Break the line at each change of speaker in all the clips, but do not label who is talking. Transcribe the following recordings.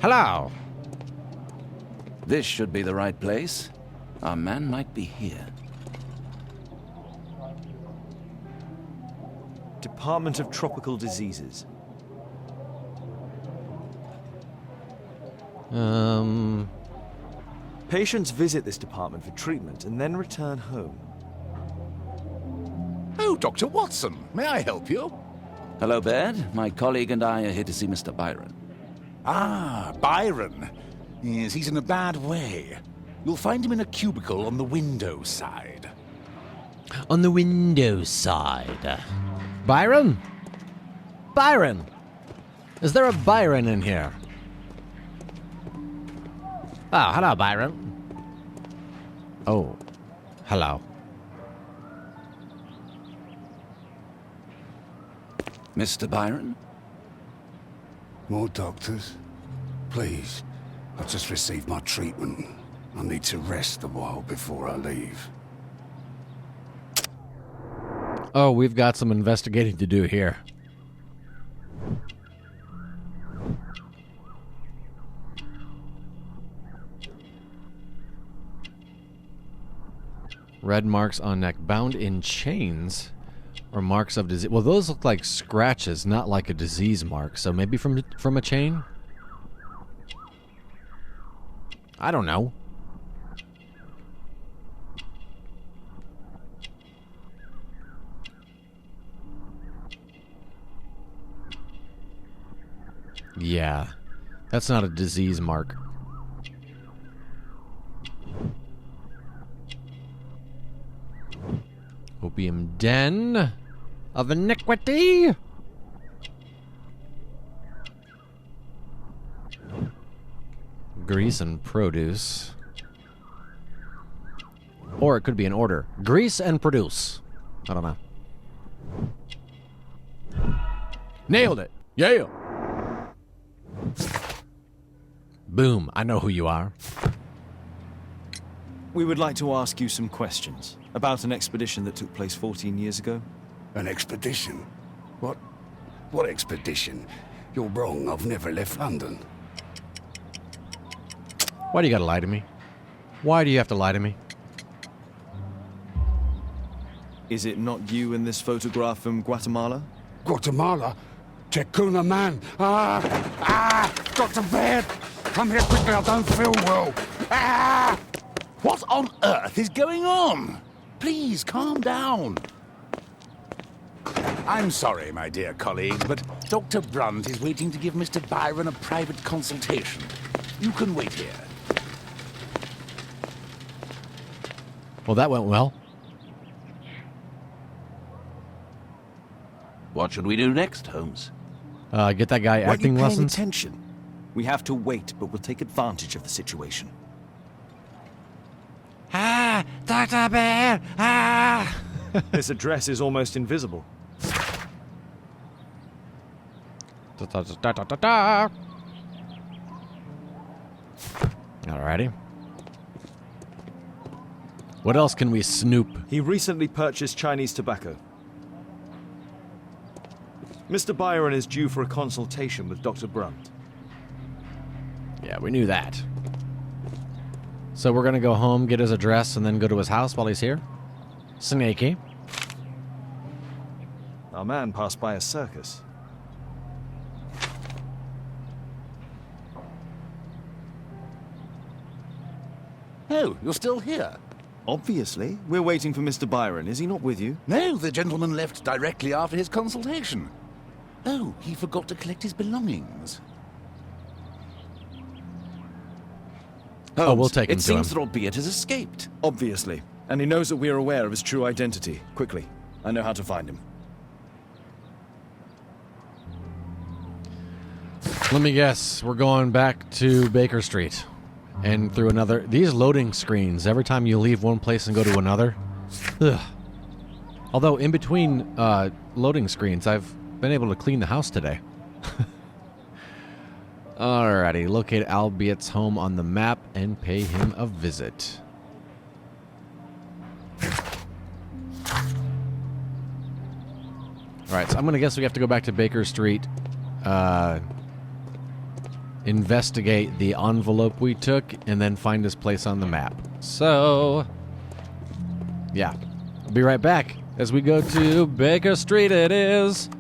Hello.
This should be the right place. Our man might be here.
Department of Tropical Diseases. Patients visit this department for treatment and then return home.
Oh, Dr. Watson, may I help you?
Hello, Baird. My colleague and I are here to see Mr. Byron.
Ah, Byron. Yes, he's in a bad way. You'll find him in a cubicle on the window side.
On the window side. Byron? Byron! Is there a Byron in here? Oh, hello, Byron. Oh, hello.
Mr. Byron?
More doctors? Please. I've just received my treatment. I need to rest a while before I leave.
Oh, we've got some investigating to do here. Red marks on neck. Bound in chains or marks of disease. Well, those look like scratches, not like a disease mark. So maybe from a chain? I don't know. Yeah, that's not a disease mark. Opium den of iniquity. Grease and produce. Or it could be an order. Grease and produce. I don't know. Nailed it. Yeah. Boom. I know who you are.
We would like to ask you some questions about an expedition that took place 14 years ago.
An expedition? What expedition? You're wrong. I've never left London.
Why do you gotta lie to me? Why do you have to lie to me?
Is it not you in this photograph from Guatemala?
Guatemala? Chacuna man! Dr. Baird! Come here quickly, I don't feel well!
What on earth is going on? Please, calm down. I'm sorry, my dear colleagues, but Dr. Brunt is waiting to give Mr. Byron a private consultation. You can wait here.
Well, that went well.
What should we do next, Holmes?
Get that guy
Were you
acting
paying
lessons?
attention? We have to wait, but we'll take advantage of the situation.
Ah, Dr. Bear! Ah!
This address is almost invisible.
Da, da, da, da, da, da. Alrighty. What else can we snoop?
He recently purchased Chinese tobacco. Mr. Byron is due for a consultation with Dr. Brunt.
Yeah, we knew that. So we're gonna go home, get his address, and then go to his house while he's here? Snaky.
Our man passed by a circus.
Oh, you're still here?
Obviously. We're waiting for Mr. Byron. Is he not with you?
No, the gentleman left directly after his consultation. Oh, he forgot to collect his belongings.
Oh, we'll take him
It
to him.
seems that Albeit has escaped.
Obviously. And he knows that we are aware of his true identity. Quickly. I know how to find him.
Let me guess. We're going back to Baker Street. And through another... These loading screens, every time you leave one place and go to another. Ugh. Although, in between loading screens, I've been able to clean the house today. Alrighty, locate Albeit's home on the map and pay him a visit. Alright, so I'm going to guess we have to go back to Baker Street investigate the envelope we took, and then find his place on the map. So, yeah. I'll be right back as we go to Baker Street it is.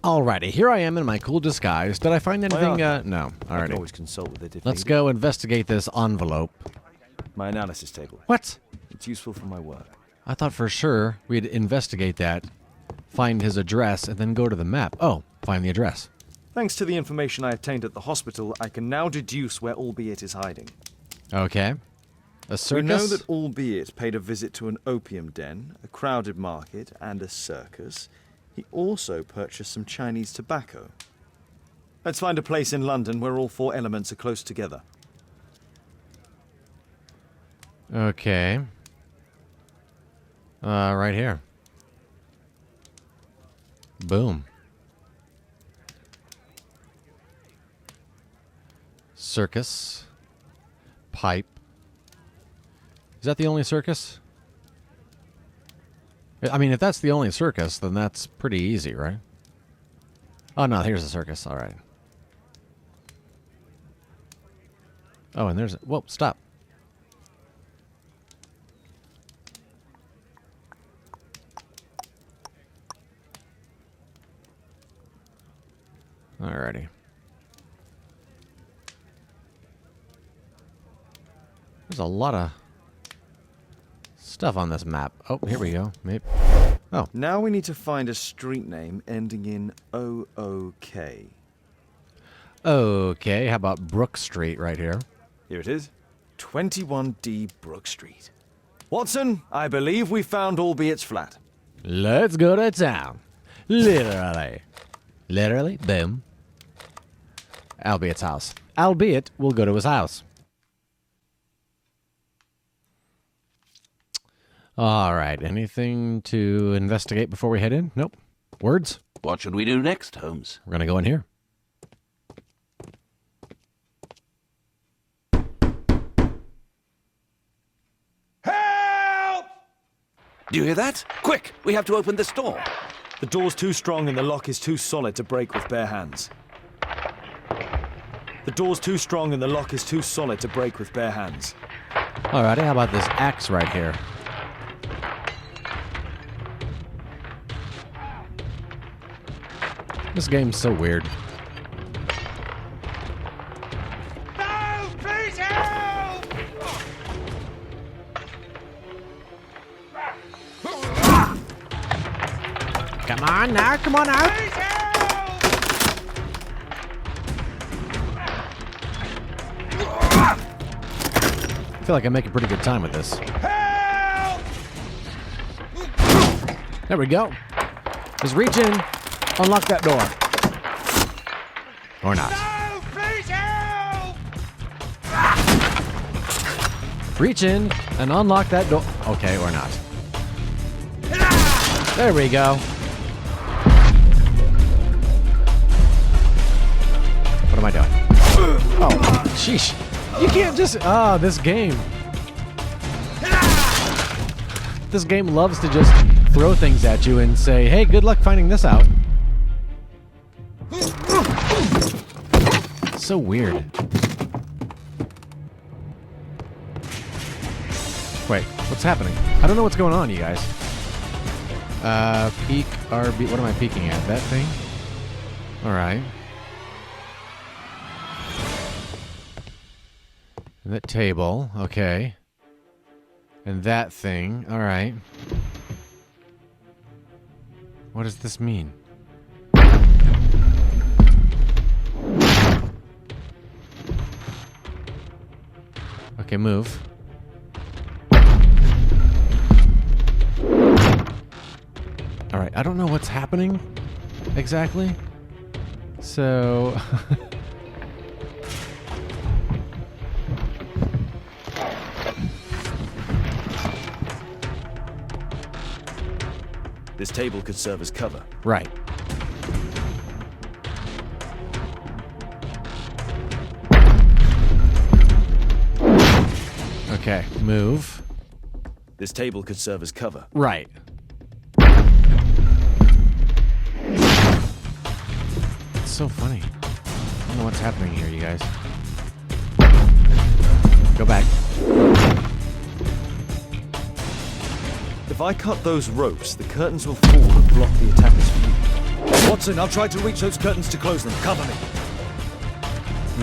Alrighty, here I am in my cool disguise. Did I find anything? No.
I can
Alrighty.
always consult with it if
Let's
needed.
go investigate this envelope.
My analysis table.
What?
It's useful for my work.
I thought for sure we'd investigate that, find his address, and then go to the map. Oh, find the address.
Thanks to the information I obtained at the hospital, I can now deduce where Albeit is hiding.
Okay. A circus?
We know that Albeit paid a visit to an opium den, a crowded market, and a circus. He also purchased some Chinese tobacco. Let's find a place in London where all four elements are close together.
Okay. Right here. Boom. Circus. Pipe. Is that the only circus? I mean, if that's the only circus, then that's pretty easy, right? Oh, no, here's the circus. All right. Oh, and there's... Whoa, stop. Alrighty. There's a lot of stuff on this map. Oh, here we go. Maybe. Oh.
Now we need to find a street name ending in OOK.
Okay, how about Brook Street right here?
Here it is. 21D Brook Street. Watson, I believe we found Albeit's flat.
Let's go to town. Literally. Literally, boom. Albeit's house. Albeit, we'll go to his house. All right, anything to investigate before we head in? Nope. Words?
What should we do next, Holmes?
We're going to go in here.
Help!
Do you hear that? Quick, we have to open this door.
The door's too strong and the lock is too solid to break with bare hands. The door's too strong and the lock is too solid to break with bare hands.
Alrighty, how about this axe right here? This game's so weird.
No! Please help!
Come on now, come on now.
Please help!
I feel like I'm making pretty good time with this.
Help!
There we go. Just reach in, unlock that door. Or not.
No! Please help!
Reach in and unlock that door. Okay, or not. There we go. What am I doing? Oh, sheesh. You can't just... Ah, this game. This game loves to just throw things at you and say, hey, good luck finding this out. So weird. Wait, what's happening? I don't know what's going on, you guys. Peek RB. What am I peeking at? That thing? Alright. That table. Okay. And that thing. Alright. What does this mean? Okay, move. Alright, I don't know what's happening exactly. So...
This table could serve as cover.
Right. Okay, move.
This table could serve as cover.
Right. It's so funny. I don't know what's happening here, you guys. Go back.
If I cut those ropes, the curtains will fall and block the attacker's view. Watson, I'll try to reach those curtains to close them. Cover me.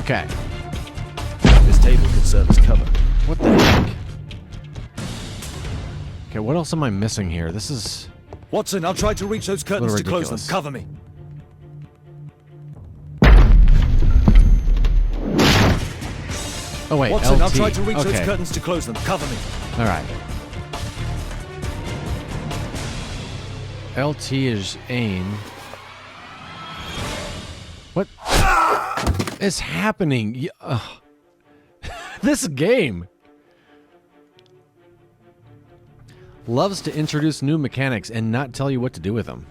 Okay.
This table could serve as cover.
What the heck? Okay, what else am I missing here? This is...
Watson, I'll try to reach those curtains to close them.
ridiculous.
Cover me.
Oh, wait,
Watson,
LT.
I'll try to reach those
Okay.
curtains to close them. Cover me.
All right. LT is aim. What is happening? This game loves to introduce new mechanics and not tell you what to do with them.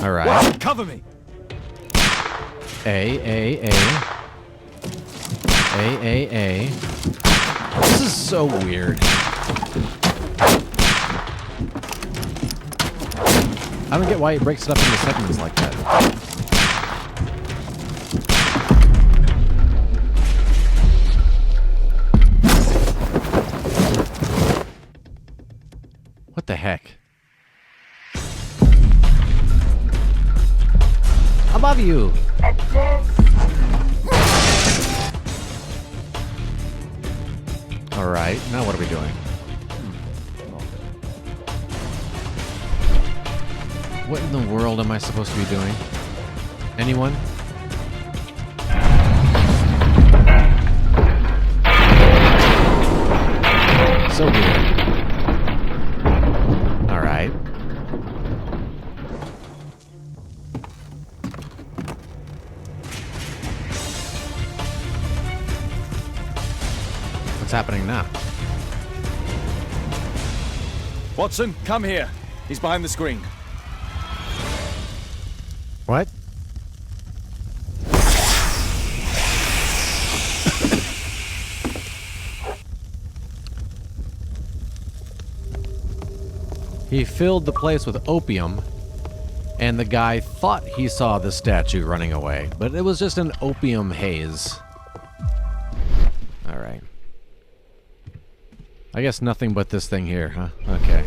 All right.
Watson, cover me.
A. This is so weird. I don't get why it breaks it up into segments like that. What the heck? Above you! Alright, now what are we doing? What in the world am I supposed to be doing? Anyone? So weird. Alright. What's happening now?
Watson, come here. He's behind the screen.
What? He filled the place with opium, and the guy thought he saw the statue running away, but it was just an opium haze. Alright. I guess nothing but this thing here, huh? Okay.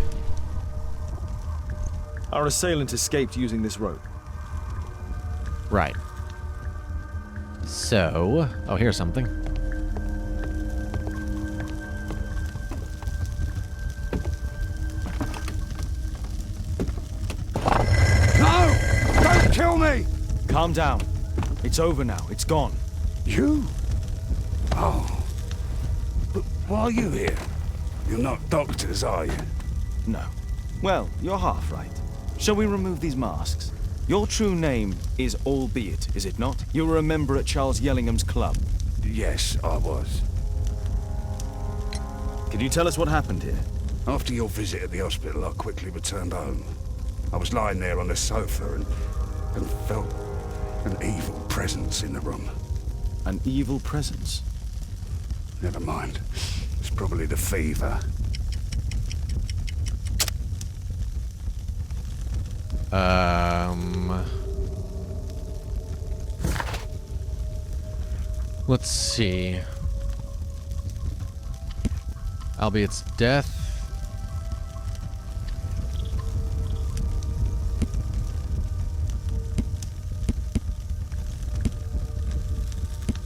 Our assailant escaped using this rope.
Right. So... Oh, here's something.
No! Don't kill me!
Calm down. It's over now. It's gone.
You? Oh. But why are you here? You're not doctors, are you?
No. Well, you're half right. Shall we remove these masks? Your true name is Albeit, is it not? You were a member at Charles Yellingham's club.
Yes, I was.
Can you tell us what happened here?
After your visit at the hospital, I quickly returned home. I was lying there on the sofa and felt an evil presence in the room.
An evil presence?
Never mind. It's probably the fever.
Let's see. Albeit's death.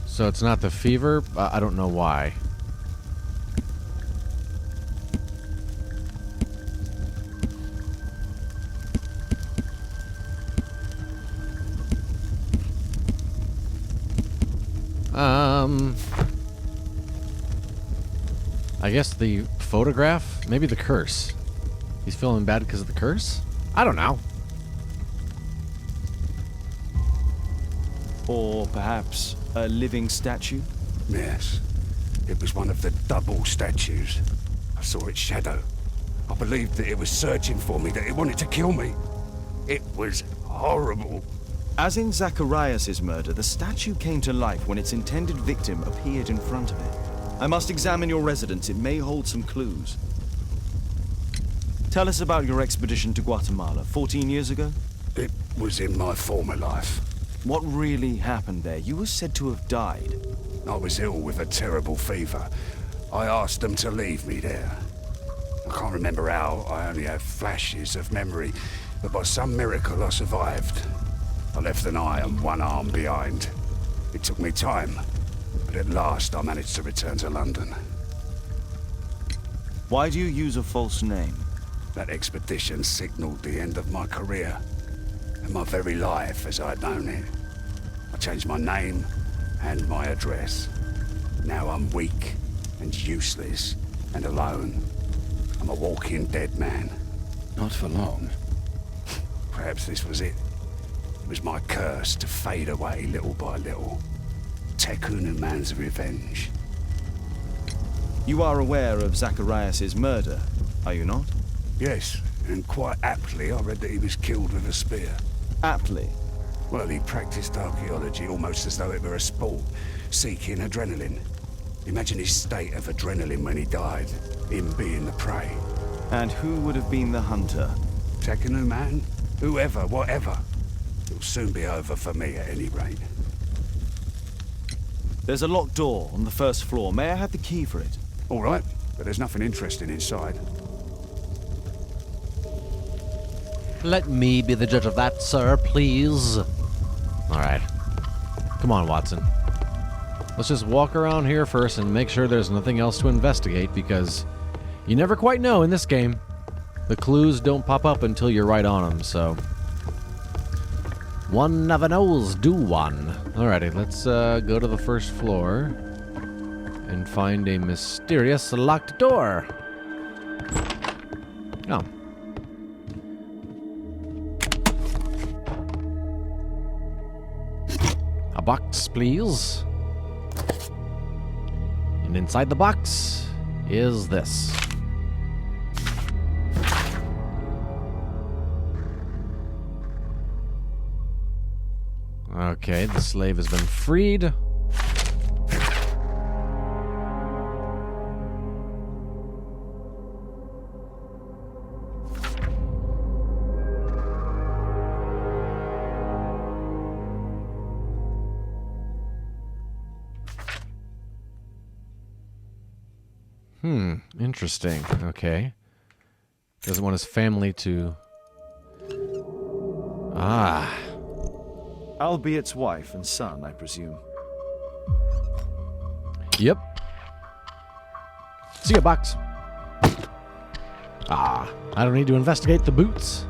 So it's not the fever? I don't know why. I guess the photograph? Maybe the curse. He's feeling bad because of the curse? I don't know.
Or perhaps a living statue?
Yes. It was one of the double statues. I saw its shadow. I believed that it was searching for me, that it wanted to kill me. It was horrible.
As in Zacharias' murder, the statue came to life when its intended victim appeared in front of it. I must examine your residence. It may hold some clues. Tell us about your expedition to Guatemala 14 years ago.
It was in my former life.
What really happened there? You were said to have died.
I was ill with a terrible fever. I asked them to leave me there. I can't remember how. I only have flashes of memory. But by some miracle, I survived. I left an eye and one arm behind. It took me time. But at last, I managed to return to London.
Why do you use a false name?
That expedition signaled the end of my career. And my very life as I'd known it. I changed my name and my address. Now I'm weak and useless and alone. I'm a walking dead man.
Not for long.
Perhaps this was it. It was my curse to fade away little by little. Tekunu man's revenge.
You are aware of Zacharias' murder, are you not?
Yes, and quite aptly I read that he was killed with a spear.
Aptly.
Well, he practiced archaeology almost as though it were a sport, seeking adrenaline. Imagine his state of adrenaline when he died, him being the prey.
And who would have been the hunter?
Tekunu man? Whoever, whatever. It'll soon be over for me at any rate.
There's a locked door on the first floor. May I have the key for it?
All right, but there's nothing interesting inside.
Let me be the judge of that, sir, please. Alright. Come on, Watson. Let's just walk around here first and make sure there's nothing else to investigate, because you never quite know in this game. The clues don't pop up until you're right on them, so... One never knows, do one. Alrighty, let's go to the first floor and find a mysterious locked door. Oh. A box, please. And inside the box is this. Okay, the slave has been freed. Interesting. Okay. Doesn't want his family to... Ah.
Albeit's wife and son, I presume.
Yep. See ya, box. Ah, I don't need to investigate the boots.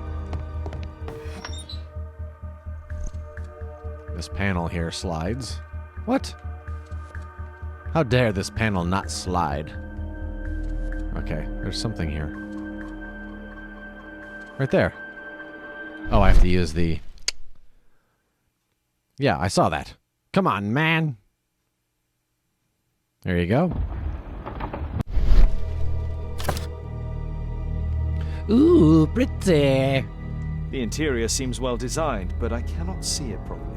This panel here slides. What? How dare this panel not slide? Okay, there's something here. Right there. Oh, I have to use the... Yeah, I saw that. Come on, man. There you go. Ooh, pretty.
The interior seems well designed, but I cannot see it properly.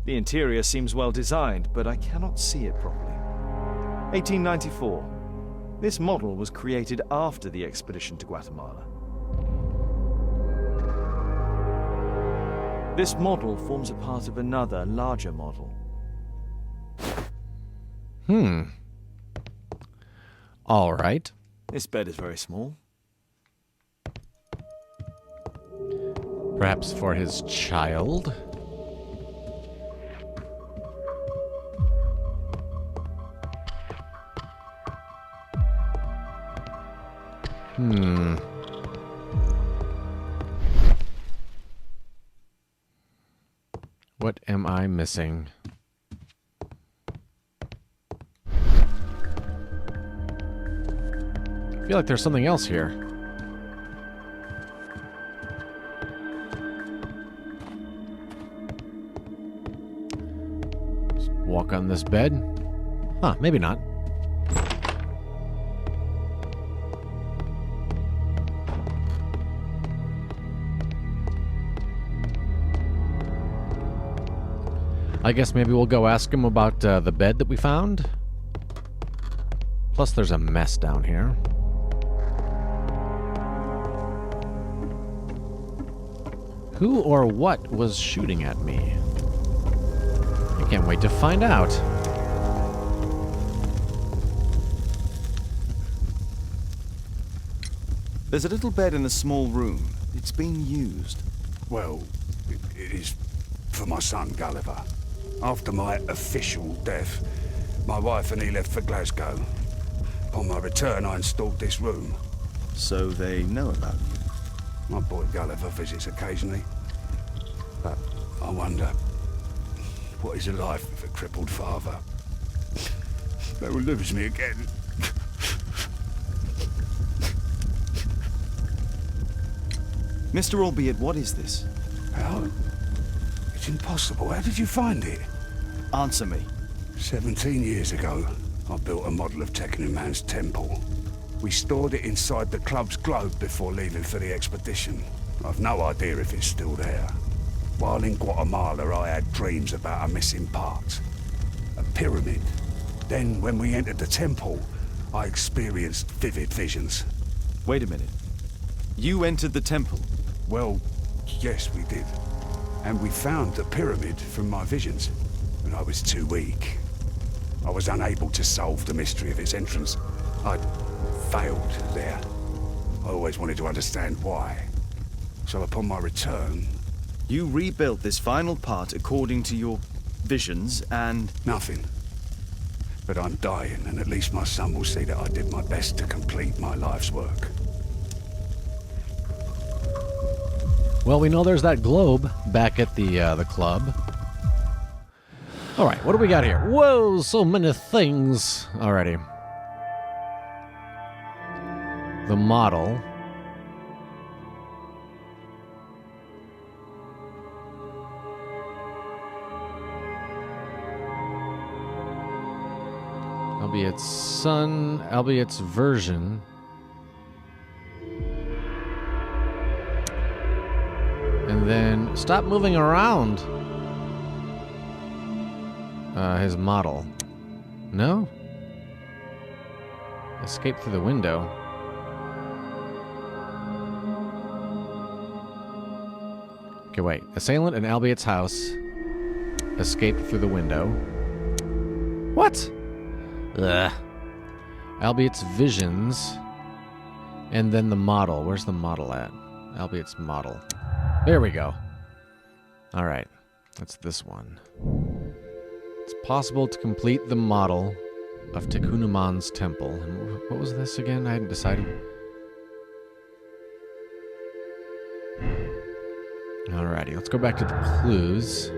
The interior seems well designed, but I cannot see it properly. 1894. This model was created after the expedition to Guatemala. This model forms a part of another, larger model.
All right.
This bed is very small.
Perhaps for his child? What am I missing? I feel like there's something else here. Walk on this bed. Huh, maybe not. I guess maybe we'll go ask him about the bed that we found. Plus, there's a mess down here. Who or what was shooting at me? I can't wait to find out.
There's a little bed in a small room. It's being used.
Well, it is for my son, Gulliver. After my official death, my wife and he left for Glasgow. Upon my return, I installed this room.
So they know about you.
My boy Gulliver visits occasionally. But I wonder, what is a life with a crippled father? They will lose me again.
Mr. Albeit, what is this?
How? It's impossible. How did you find it?
Answer me.
17 years ago, I built a model of Tekenu Man's temple. We stored it inside the club's globe before leaving for the expedition. I've no idea if it's still there. While in Guatemala, I had dreams about a missing part. A pyramid. Then, when we entered the temple, I experienced vivid visions.
Wait a minute. You entered the temple?
Well, yes, we did. And we found the pyramid from my visions. But I was too weak. I was unable to solve the mystery of its entrance. I failed there. I always wanted to understand why. So upon my return...
You rebuilt this final part according to your visions and...
Nothing. But I'm dying, and at least my son will see that I did my best to complete my life's work.
Well, we know there's that globe back at the club. All right, what do we got here? Whoa, so many things. Alrighty. The model. Albeit's son, Albeit's version. And then stop moving around. His model. No? Escape through the window. Okay, wait. Assailant in Albeit's house. Escape through the window. What? Ugh. Albeit's visions. And then the model. Where's the model at? Albeit's model. There we go. All right. That's this one. It's possible to complete the model of Tekunuman's temple. And what was this again? I hadn't decided. Alrighty, let's go back to the clues.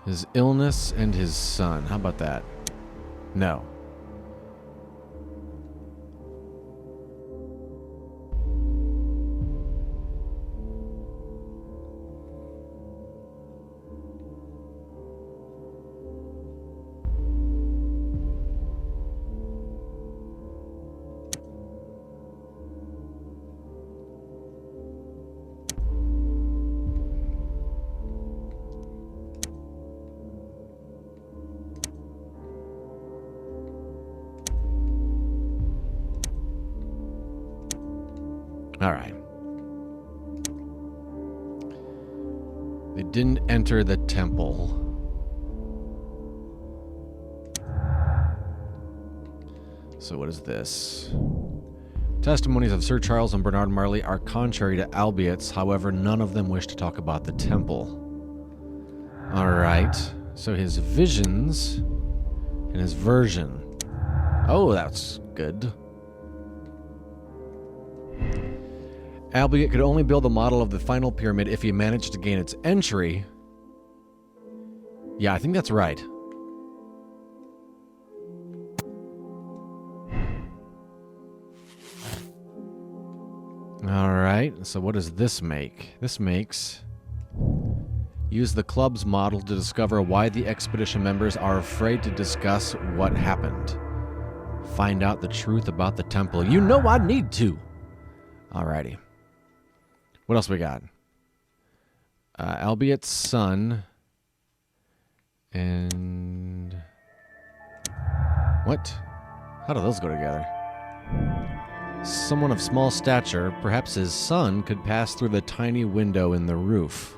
His illness and his son. How about that? No. All right. They didn't enter the temple. So what is this? Testimonies of Sir Charles and Bernard Marley are contrary to Albeit's. However, none of them wish to talk about the temple. All right. So his visions and his version. Oh, that's good. Albeit could only build a model of the final pyramid if he managed to gain its entry. Yeah, I think that's right. Alright, so what does this make? This makes... Use the club's model to discover why the expedition members are afraid to discuss what happened. Find out the truth about the temple. You know I need to! Alrighty. What else we got? Albeit's son... And... What? How do those go together? Someone of small stature, perhaps his son, could pass through the tiny window in the roof.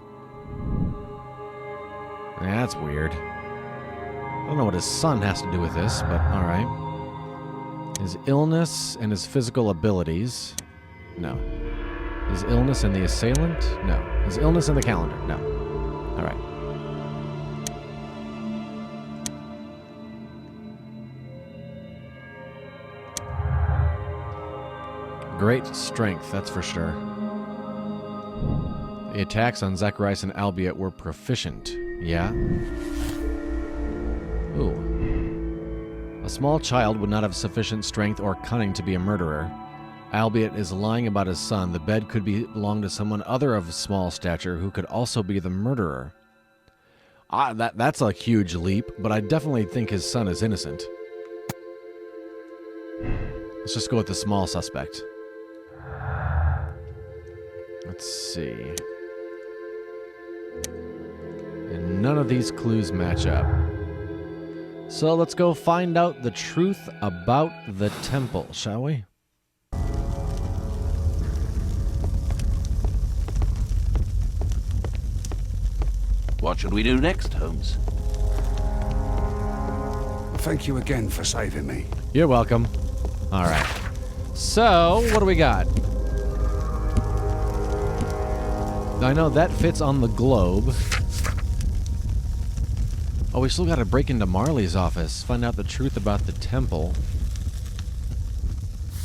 Yeah, that's weird. I don't know what his son has to do with this, but alright. His illness and his physical abilities. No. His illness and the assailant? No. His illness and the calendar? No. Alright. Great strength, that's for sure. The attacks on Zacharias and Albeit were proficient. Yeah? Ooh. A small child would not have sufficient strength or cunning to be a murderer. Albeit is lying about his son. The bed could belong to someone other of small stature who could also be the murderer. That's a huge leap, but I definitely think his son is innocent. Let's just go with the small suspect. Let's see. And none of these clues match up. So let's go find out the truth about the temple, shall we?
What should we do next, Holmes?
Thank you again for saving me.
You're welcome. All right. So, what do we got? I know that fits on the globe. Oh, we still got to break into Marley's office, find out the truth about the temple.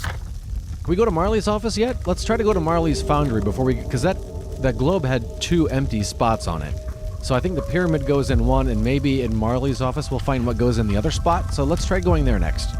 Can we go to Marley's office yet? Let's try to go to Marley's foundry before we... Because that globe had 2 empty spots on it. So I think the pyramid goes in one, and maybe in Marley's office we'll find what goes in the other spot. So let's try going there next.